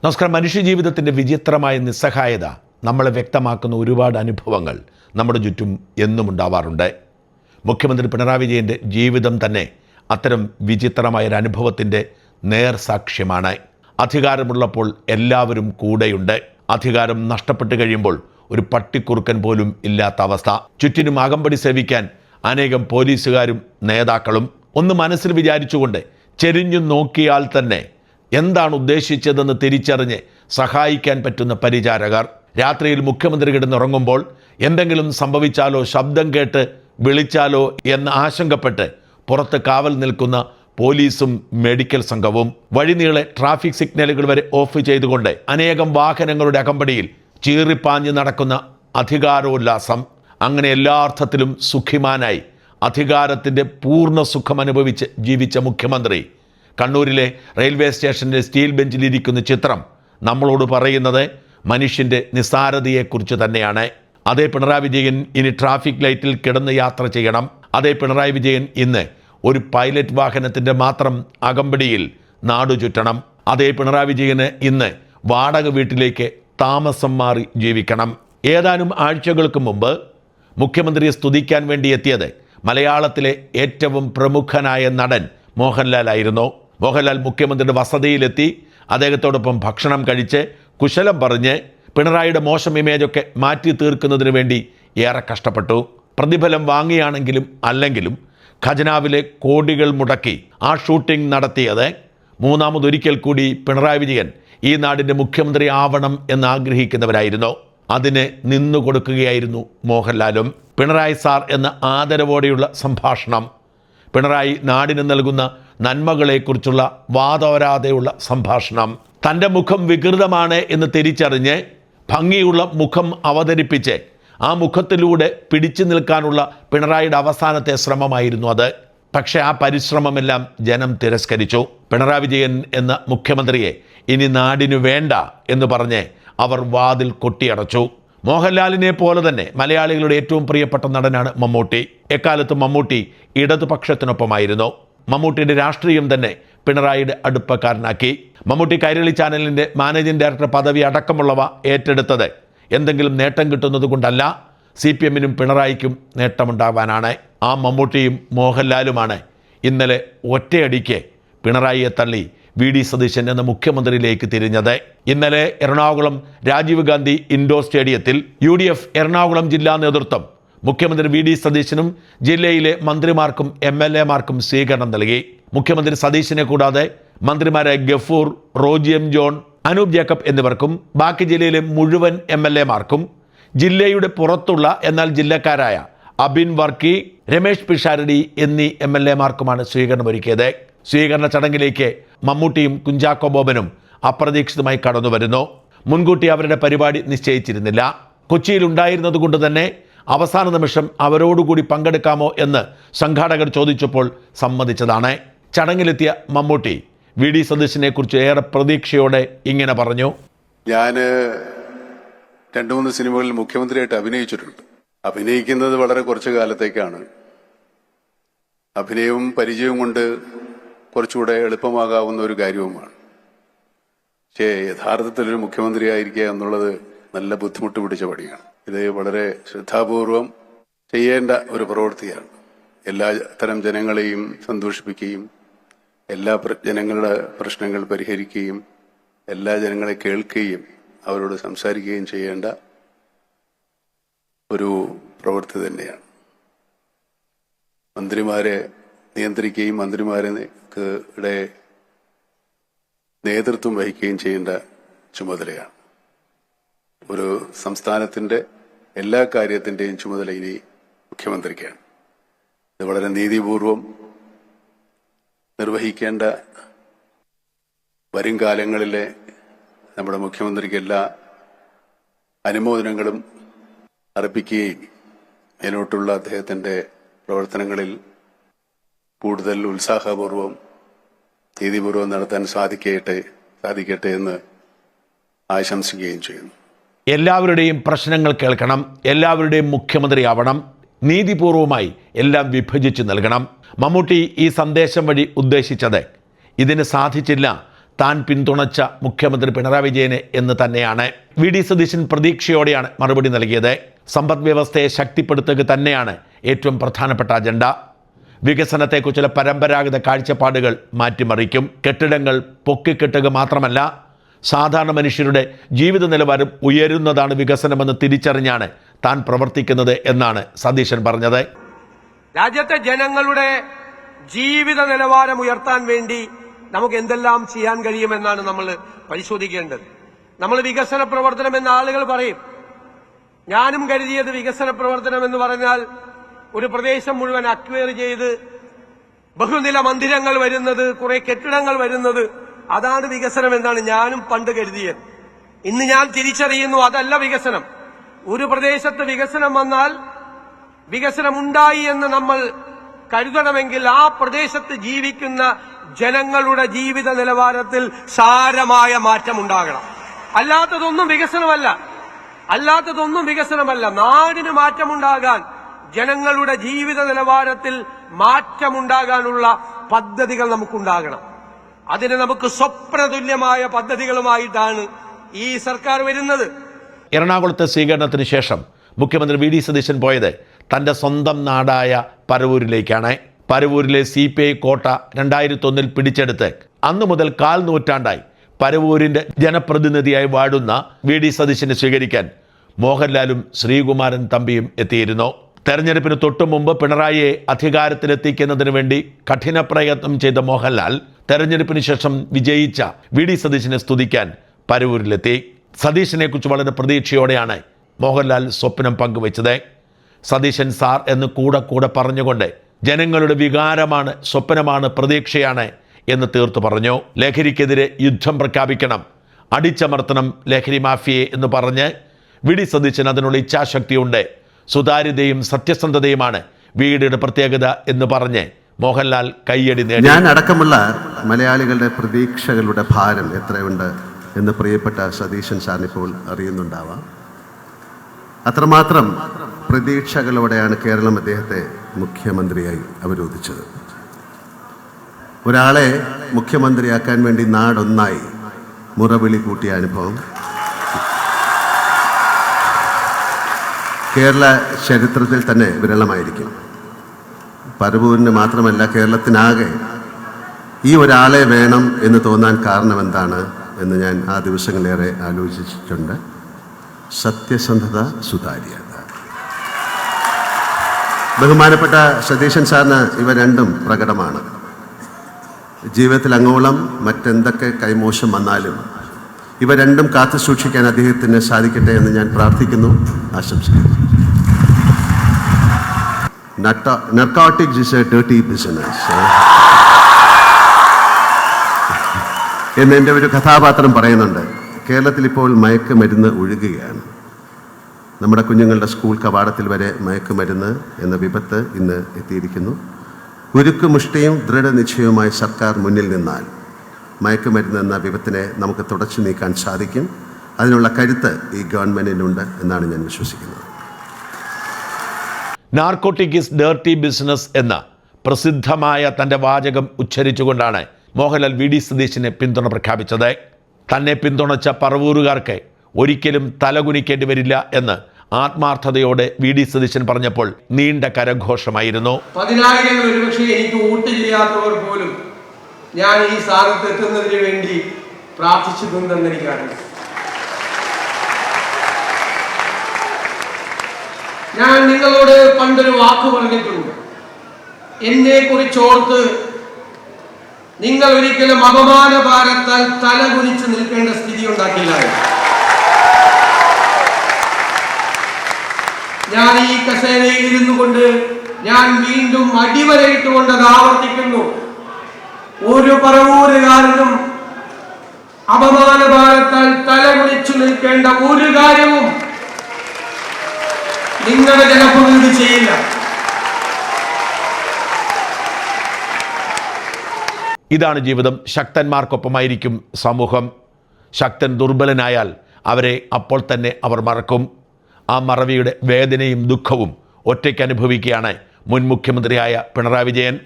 നമസ്കാരം. മനുഷ്യജീവിതത്തിൻ്റെ വിചിത്രമായ നിസ്സഹായത നമ്മളെ വ്യക്തമാക്കുന്ന ഒരുപാട് അനുഭവങ്ങൾ നമ്മുടെ ചുറ്റും എന്നും ഉണ്ടാവാറുണ്ട്. മുഖ്യമന്ത്രി പിണറായി വിജയൻ്റെ ജീവിതം തന്നെ അത്തരം വിചിത്രമായൊരു അനുഭവത്തിൻ്റെ നേർസാക്ഷ്യമാണ്. അധികാരമുള്ളപ്പോൾ എല്ലാവരും കൂടെയുണ്ട്. അധികാരം നഷ്ടപ്പെട്ട് കഴിയുമ്പോൾ ഒരു പട്ടിക്കുറുക്കൻ പോലും ഇല്ലാത്ത അവസ്ഥ. ചുറ്റിനും അകമ്പടി സേവിക്കാൻ അനേകം പോലീസുകാരും നേതാക്കളും. ഒന്ന് മനസ്സിൽ വിചാരിച്ചുകൊണ്ട് ചെരിഞ്ഞു നോക്കിയാൽ തന്നെ എന്താണ് ഉദ്ദേശിച്ചതെന്ന് തിരിച്ചറിഞ്ഞ് സഹായിക്കാൻ പറ്റുന്ന പരിചാരകർ. രാത്രിയിൽ മുഖ്യമന്ത്രി കിടന്നുറങ്ങുമ്പോൾ എന്തെങ്കിലും സംഭവിച്ചാലോ, ശബ്ദം കേട്ട് വിളിച്ചാലോ എന്ന് ആശങ്കപ്പെട്ട് പുറത്ത് കാവൽ നിൽക്കുന്ന പോലീസും മെഡിക്കൽ സംഘവും. വഴിനീളെ ട്രാഫിക് സിഗ്നലുകൾ വരെ ഓഫ് ചെയ്തുകൊണ്ട് അനേകം വാഹനങ്ങളുടെ അകമ്പടിയിൽ ചീറിപ്പാഞ്ഞ് നടക്കുന്ന അധികാരോല്ലാസം. അങ്ങനെ എല്ലാ അർത്ഥത്തിലും സുഖിമാനായി അധികാരത്തിൻ്റെ പൂർണ്ണ സുഖം അനുഭവിച്ച് ജീവിച്ച മുഖ്യമന്ത്രി കണ്ണൂരിലെ റെയിൽവേ സ്റ്റേഷനിലെ സ്റ്റീൽ ബെഞ്ചിലിരിക്കുന്ന ചിത്രം നമ്മളോട് പറയുന്നത് മനുഷ്യൻ്റെ നിസ്സാരതയെക്കുറിച്ച് തന്നെയാണ്. അതേ പിണറായി വിജയൻ ഇനി ട്രാഫിക് ലൈറ്റിൽ കിടന്ന് യാത്ര ചെയ്യണം. അതേ പിണറായി വിജയൻ ഇന്ന് ഒരു പൈലറ്റ് വാഹനത്തിൻ്റെ മാത്രം അകമ്പടിയിൽ നാടു ചുറ്റണം. അതേ പിണറായി വിജയന് ഇന്ന് വാടക വീട്ടിലേക്ക് താമസം മാറി ജീവിക്കണം. ഏതാനും ആഴ്ചകൾക്ക് മുമ്പ് മുഖ്യമന്ത്രിയെ സ്തുതിക്കാൻ വേണ്ടി എത്തിയത് മലയാളത്തിലെ ഏറ്റവും പ്രമുഖനായ നടൻ മോഹൻലാൽ ആയിരുന്നു. മോഹൻലാൽ മുഖ്യമന്ത്രിയുടെ വസതിയിലെത്തി അദ്ദേഹത്തോടൊപ്പം ഭക്ഷണം കഴിച്ച് കുശലം പറഞ്ഞ് പിണറായിയുടെ മോശം ഇമേജൊക്കെ മാറ്റി തീർക്കുന്നതിന് വേണ്ടി ഏറെ കഷ്ടപ്പെട്ടു. പ്രതിഫലം വാങ്ങിയാണെങ്കിലും അല്ലെങ്കിലും ഖജനാവിലെ കോടികൾ മുടക്കി ആ ഷൂട്ടിംഗ് നടത്തിയത് മൂന്നാമതൊരിക്കൽ കൂടി പിണറായി വിജയൻ ഈ നാടിൻ്റെ മുഖ്യമന്ത്രി ആവണം എന്ന് ആഗ്രഹിക്കുന്നവരായിരുന്നു. അതിന് നിന്നുകൊടുക്കുകയായിരുന്നു മോഹൻലാലും. പിണറായി സാർ എന്ന ആദരവോടെയുള്ള സംഭാഷണം, പിണറായി നാടിന് നൽകുന്ന നന്മകളെക്കുറിച്ചുള്ള വാതോരാതെയുള്ള സംഭാഷണം, തൻ്റെ മുഖം വികൃതമാണ് എന്ന് തിരിച്ചറിഞ്ഞ് ഭംഗിയുള്ള മുഖം അവതരിപ്പിച്ച് ആ മുഖത്തിലൂടെ പിടിച്ചു നിൽക്കാനുള്ള പിണറായിയുടെ അവസാനത്തെ ശ്രമമായിരുന്നു അത്. പക്ഷേ ആ പരിശ്രമമെല്ലാം ജനം തിരസ്കരിച്ചു. പിണറായി വിജയൻ എന്ന മുഖ്യമന്ത്രിയെ ഇനി നാടിനു വേണ്ട എന്ന് പറഞ്ഞ് അവർ വാതിൽ കൊട്ടിയടച്ചു. മോഹൻലാലിനെ പോലെ തന്നെ മലയാളികളുടെ ഏറ്റവും പ്രിയപ്പെട്ട നടനാണ് മമ്മൂട്ടി. എക്കാലത്ത് മമ്മൂട്ടി ഇടതുപക്ഷത്തിനൊപ്പമായിരുന്നു. മമ്മൂട്ടിയുടെ രാഷ്ട്രീയം തന്നെ പിണറായിയുടെ അടുപ്പക്കാരനാക്കി. മമ്മൂട്ടി കൈരളി ചാനലിൻ്റെ മാനേജിംഗ് ഡയറക്ടർ പദവി അടക്കമുള്ളവ ഏറ്റെടുത്തത് എന്തെങ്കിലും നേട്ടം കിട്ടുന്നത് കൊണ്ടല്ല, CPM-നും പിണറായിക്കും നേട്ടമുണ്ടാവാനാണ്. ആ മമ്മൂട്ടിയും മോഹൻലാലുമാണ് ഇന്നലെ ഒറ്റയടിക്ക് പിണറായിയെ തള്ളി VD സതീശൻ എന്ന മുഖ്യമന്ത്രിയിലേക്ക് തിരിഞ്ഞത്. ഇന്നലെ എറണാകുളം രാജീവ് ഗാന്ധി ഇൻഡോർ സ്റ്റേഡിയത്തിൽ UDF എറണാകുളം ജില്ലാ നേതൃത്വം മുഖ്യമന്ത്രി VD സതീശനും ജില്ലയിലെ മന്ത്രിമാർക്കും MLA-മാർക്കും സ്വീകരണം നൽകി. മുഖ്യമന്ത്രി സതീശനെ കൂടാതെ മന്ത്രിമാരായ Gafoor, Roji M. John, Anoop Jacob എന്നിവർക്കും ബാക്കി ജില്ലയിലെ മുഴുവൻ MLA-മാർക്കും ജില്ലയുടെ പുറത്തുള്ള എന്നാൽ ജില്ലക്കാരായ അബിൻ വർക്കി, രമേശ് പിഷാരടി എന്നീ MLA-മാർക്കുമാണ് സ്വീകരണമൊരുക്കിയത്. സ്വീകരണ ചടങ്ങിലേക്ക് മമ്മൂട്ടിയും കുഞ്ചാക്കോ ബോബനും അപ്രതീക്ഷിതമായി കടന്നു വരുന്നു. മുൻകൂട്ടി അവരുടെ പരിപാടി നിശ്ചയിച്ചിരുന്നില്ല. കൊച്ചിയിൽ ഉണ്ടായിരുന്നത് കൊണ്ട് തന്നെ അവസാന നിമിഷം അവരോടുകൂടി പങ്കെടുക്കാമോ എന്ന് സംഘാടകർ ചോദിച്ചപ്പോൾ സമ്മതിച്ചതാണ്. ചടങ്ങിലെത്തിയ മമ്മൂട്ടി VD സതീശനെ കുറിച്ച് ഏറെ പ്രതീക്ഷയോടെ ഇങ്ങനെ പറഞ്ഞു. ഞാൻ 2-3 സിനിമകളിൽ മുഖ്യമന്ത്രിയായിട്ട് അഭിനയിച്ചിട്ടുണ്ട്. അഭിനയിക്കുന്നത് വളരെ കുറച്ചു കാലത്തേക്കാണ്. അഭിനയവും പരിചയവും കൊണ്ട് കുറച്ചുകൂടെ എളുപ്പമാകാവുന്ന ഒരു കാര്യവുമാണ്. പക്ഷേ യഥാർത്ഥത്തിൽ ഒരു മുഖ്യമന്ത്രിയായിരിക്കുക എന്നുള്ളത് നല്ല ബുദ്ധിമുട്ട് പിടിച്ച പണിയാണ്. ഇത് വളരെ ശ്രദ്ധാപൂർവം ചെയ്യേണ്ട ഒരു പ്രവൃത്തിയാണ്. എല്ലാ തരം ജനങ്ങളെയും സന്തോഷിപ്പിക്കുകയും എല്ലാ ജനങ്ങളുടെ പ്രശ്നങ്ങൾ പരിഹരിക്കുകയും എല്ലാ ജനങ്ങളെ കേൾക്കുകയും അവരോട് സംസാരിക്കുകയും ചെയ്യേണ്ട ഒരു പ്രവൃത്തി തന്നെയാണ്. മന്ത്രിമാരെ നിയന്ത്രിക്കുകയും മന്ത്രിമാരുടെ നേതൃത്വം വഹിക്കുകയും ചെയ്യേണ്ട ചുമതലയാണ്. ഒരു സംസ്ഥാനത്തിന്റെ എല്ലാ കാര്യത്തിന്റെയും ചുമതല ഇനി മുഖ്യമന്ത്രിക്കാണ്. ഇത് വളരെ നീതിപൂർവം നിർവഹിക്കേണ്ട വരും കാലങ്ങളിലെ നമ്മുടെ മുഖ്യമന്ത്രിക്ക് എല്ലാ അനുമോദനങ്ങളും അർപ്പിക്കുകയും അതിനോട്ടുള്ള അദ്ദേഹത്തിന്റെ പ്രവർത്തനങ്ങളിൽ കൂടുതൽ ഉത്സാഹപൂർവം നീതിപൂർവം നടത്താൻ സാധിക്കട്ടെ എന്ന് ആശംസിക്കുകയും ചെയ്യുന്നു. എല്ലാവരുടെയും പ്രശ്നങ്ങൾ കേൾക്കണം, എല്ലാവരുടെയും മുഖ്യമന്ത്രിയാവണം, നീതിപൂർവമായി എല്ലാം വിഭജിച്ച് നൽകണം. മമ്മൂട്ടി ഈ സന്ദേശം വഴി ഉദ്ദേശിച്ചത് ഇതിന് സാധിച്ചില്ല, താൻ പിന്തുണച്ച മുഖ്യമന്ത്രി പിണറായി വിജയനെ എന്ന് തന്നെയാണ്. വി ഡി സതീശൻ പ്രതീക്ഷയോടെയാണ് മറുപടി നൽകിയത്. സമ്പദ് വ്യവസ്ഥയെ ശക്തിപ്പെടുത്തുക തന്നെയാണ് ഏറ്റവും പ്രധാനപ്പെട്ട അജണ്ട. വികസനത്തെക്കുറിച്ചുള്ള പരമ്പരാഗത കാഴ്ചപ്പാടുകൾ മാറ്റിമറിക്കും. കെട്ടിടങ്ങൾ പൊക്കിക്കെട്ടുക മാത്രമല്ല, സാധാരണ മനുഷ്യരുടെ ജീവിത നിലവാരം ഉയരുന്നതാണ് വികസനമെന്ന് തിരിച്ചറിഞ്ഞാണ് താൻ പ്രവർത്തിക്കുന്നത് എന്നാണ് സതീശൻ പറഞ്ഞത്. രാജ്യത്തെ ജനങ്ങളുടെ ജീവിത നിലവാരം ഉയർത്താൻ വേണ്ടി നമുക്ക് എന്തെല്ലാം ചെയ്യാൻ കഴിയുമെന്നാണ് നമ്മൾ പരിശോധിക്കേണ്ടത്. നമ്മൾ വികസന പ്രവർത്തനം എന്ന ആളുകൾ പറയും. ഞാനും കരുതിയത് വികസന പ്രവർത്തനം എന്ന് പറഞ്ഞാൽ ഒരു പ്രദേശം മുഴുവൻ അക്വയർ ചെയ്ത് ബഹുനില മന്ദിരങ്ങൾ വരുന്നത്, കുറെ കെട്ടിടങ്ങൾ വരുന്നത്, അതാണ് വികസനം എന്നാണ് ഞാനും പണ്ട് കരുതിയത്. ഇന്ന് ഞാൻ തിരിച്ചറിയുന്നു, അതല്ല വികസനം. ഒരു പ്രദേശത്ത് വികസനം വന്നാൽ വികസനമുണ്ടായി എന്ന് നമ്മൾ കരുതണമെങ്കിൽ ആ പ്രദേശത്ത് ജീവിക്കുന്ന ജനങ്ങളുടെ ജീവിത നിലവാരത്തിൽ സാരമായ മാറ്റമുണ്ടാകണം. അല്ലാത്തതൊന്നും വികസനമല്ല. നാടിന് മാറ്റമുണ്ടാകാൻ, ജനങ്ങളുടെ ജീവിത നിലവാരത്തിൽ മാറ്റമുണ്ടാകാനുള്ള പദ്ധതികൾ നമുക്കുണ്ടാകണം. അതിന് നമുക്ക് സ്വപ്നതുല്യമായ പദ്ധതികളുമായിട്ടാണ് ഈ സർക്കാർ വരുന്നത്. എറണാകുളത്തെ സ്വീകരണത്തിന് ശേഷം മുഖ്യമന്ത്രി വി ഡി സതീശൻ പോയത് തൻ്റെ സ്വന്തം നാടായ പരവൂരിലേക്കാണ്. പരവൂരിലെ CPI കോട്ട 2001 പിടിച്ചെടുത്ത് അന്നു മുതൽ 1/4 നൂറ്റാണ്ടായി പരവൂരിൻ്റെ ജനപ്രതിനിധിയായി വാഴുന്ന വി ഡി സതീശനെ സ്വീകരിക്കാൻ മോഹൻലാലും ശ്രീകുമാരൻ തമ്പിയും എത്തിയിരുന്നു. തെരഞ്ഞെടുപ്പിന് തൊട്ടു മുമ്പ് പിണറായിയെ അധികാരത്തിലെത്തിക്കുന്നതിന് വേണ്ടി കഠിന പ്രയത്നം ചെയ്ത മോഹൻലാൽ തെരഞ്ഞെടുപ്പിന് ശേഷം വിജയിച്ച വി ഡി സതീശനെ സ്തുതിക്കാൻ പരവൂരിലെത്തി. സതീശനെക്കുറിച്ച് വളരെ പ്രതീക്ഷയോടെയാണ് മോഹൻലാൽ സ്വപ്നം പങ്കുവച്ചത്. സതീശൻ സാർ എന്ന് കൂടെ പറഞ്ഞുകൊണ്ട് ജനങ്ങളുടെ വികാരമാണ്, സ്വപ്നമാണ്, പ്രതീക്ഷയാണ് എന്ന് തീർത്തു പറഞ്ഞു. ലഹരിക്കെതിരെ യുദ്ധം പ്രഖ്യാപിക്കണം, അടിച്ചമർത്തണം ലഹരി മാഫിയെ എന്ന് പറഞ്ഞ് വി ഡി സതീശൻ അതിനുള്ള ഇച്ഛാശക്തിയുണ്ട്. സുതാര്യതയും സത്യസന്ധതയുമാണ് വിയുടെ പ്രത്യേകത എന്ന് പറഞ്ഞ് മോഹൻലാൽ കയ്യടി നേടി. ഞാൻ അടക്കമുള്ള മലയാളികളുടെ പ്രതീക്ഷകളുടെ ഭാരം എത്രയുണ്ട് എന്ന് പ്രിയപ്പെട്ട സതീശൻ സാറിനിപ്പോൾ അറിയുന്നുണ്ടാവാം. അത്രമാത്രം പ്രതീക്ഷകളോടെയാണ് കേരളം അദ്ദേഹത്തെ മുഖ്യമന്ത്രിയായി അവരോധിച്ചത്. ഒരാളെ മുഖ്യമന്ത്രിയാക്കാൻ വേണ്ടി നാടൊന്നായി മുറവിളി കൂട്ടിയ അനുഭവം കേരള ചരിത്രത്തിൽ തന്നെ വിരളമായിരിക്കും. പരവൂരിന് മാത്രമല്ല, കേരളത്തിനാകെ ഈ ഒരാളെ വേണം എന്ന് തോന്നാൻ കാരണം എന്താണ് എന്ന് ഞാൻ ആ ദിവസങ്ങളേറെ ആലോചിച്ചിട്ടുണ്ട്. സത്യസന്ധത, സുതാര്യത. ബഹുമാനപ്പെട്ട സതീശൻ സാറിന് ഇവ രണ്ടും പ്രകടമാണ്. ജീവിതത്തിൽ അങ്ങോളം മറ്റെന്തൊക്കെ കൈമോശം വന്നാലും ഇവ രണ്ടും കാത്തു സൂക്ഷിക്കാൻ അദ്ദേഹത്തിന് സാധിക്കട്ടെ എന്ന് ഞാൻ പ്രാർത്ഥിക്കുന്നു, ആശംസിക്കുന്നു. Narcotics is A dirty business എന്ന് എൻ്റെ ഒരു കഥാപാത്രം പറയുന്നുണ്ട്. കേരളത്തിൽ ഇപ്പോൾ മയക്കുമരുന്ന് ഒഴുകുകയാണ്. നമ്മുടെ കുഞ്ഞുങ്ങളുടെ സ്കൂൾ കവാടത്തിൽ വരെ മയക്കുമരുന്ന് എന്ന വിപത്ത് ഇന്ന് എത്തിയിരിക്കുന്നു. ഉരുക്കുമുഷ്ടിയും ദൃഢനിശ്ചയവുമായി സർക്കാർ മുന്നിൽ നിന്നാൽ മയക്കുമരുന്ന് എന്ന വിപത്തിനെ നമുക്ക് തുടച്ചു നീക്കാൻ സാധിക്കും. അതിനുള്ള കരുത്ത് ഈ ഗവൺമെൻറ്റിനുണ്ട് എന്നാണ് ഞാൻ വിശ്വസിക്കുന്നത്. നാർക്കോട്ടിക് ഈസ് ഡേർട്ടി ബിസിനസ് എന്ന പ്രസിദ്ധമായ തൻ്റെ വാചകം ഉച്ചരിച്ചുകൊണ്ടാണ് മോഹൻലാൽ വി ഡി സതീശന് പിന്തുണ പ്രഖ്യാപിച്ചത്. തന്നെ പിന്തുണച്ച പറവൂരുകാർക്ക് ഒരിക്കലും തലകുനിക്കേണ്ടി വരില്ല എന്ന് ആത്മാർത്ഥതയോടെ വി ഡി സതീശൻ പറഞ്ഞപ്പോൾ നീണ്ട കരഘോഷമായിരുന്നു. 10,000 ഒരുപക്ഷെ എനിക്ക് വോട്ട് ചെയ്യാത്തവർ പോലും ഞാൻ ഈ സ്ഥാനത്ത് എത്തുന്നതിന് വേണ്ടി പ്രാർത്ഥിച്ചിട്ടുണ്ടെന്ന് എനിക്കറിയാം. ഞാൻ നിങ്ങളോട് പണ്ടൊരു വാക്ക് പറഞ്ഞിട്ടുണ്ട്. എന്നെ കുറിച്ചോർത്ത് നിങ്ങൾ ഒരിക്കലും അപമാനഭാരത്താൽ തല കുനിച്ച് നിൽക്കേണ്ട സ്ഥിതി ഉണ്ടാക്കില്ല. ഞാൻ ഈ കസേരയിൽ ഇരുന്നു കൊണ്ട് ഞാൻ വീണ്ടും അടിവരയിട്ടുകൊണ്ട് അത് ആവർത്തിക്കുന്നു. ഒരു പറവൂരുകാരനും അപമാനഭാരത്താൽ തല കുനിച്ചു നിൽക്കേണ്ട ഒരു കാര്യവും നിങ്ങളുടെ ജനപ്രതിനിധി ചെയ്യില്ല. ഇതാണ് ജീവിതം. ശക്തന്മാർക്കൊപ്പമായിരിക്കും സമൂഹം. ശക്തൻ ദുർബലനായാൽ അവരെ അപ്പോൾ തന്നെ അവർ മറക്കും. ആ മറവിയുടെ വേദനയും ദുഃഖവും ഒറ്റയ്ക്ക് അനുഭവിക്കുകയാണ് മുൻ മുഖ്യമന്ത്രിയായ പിണറായി വിജയൻ.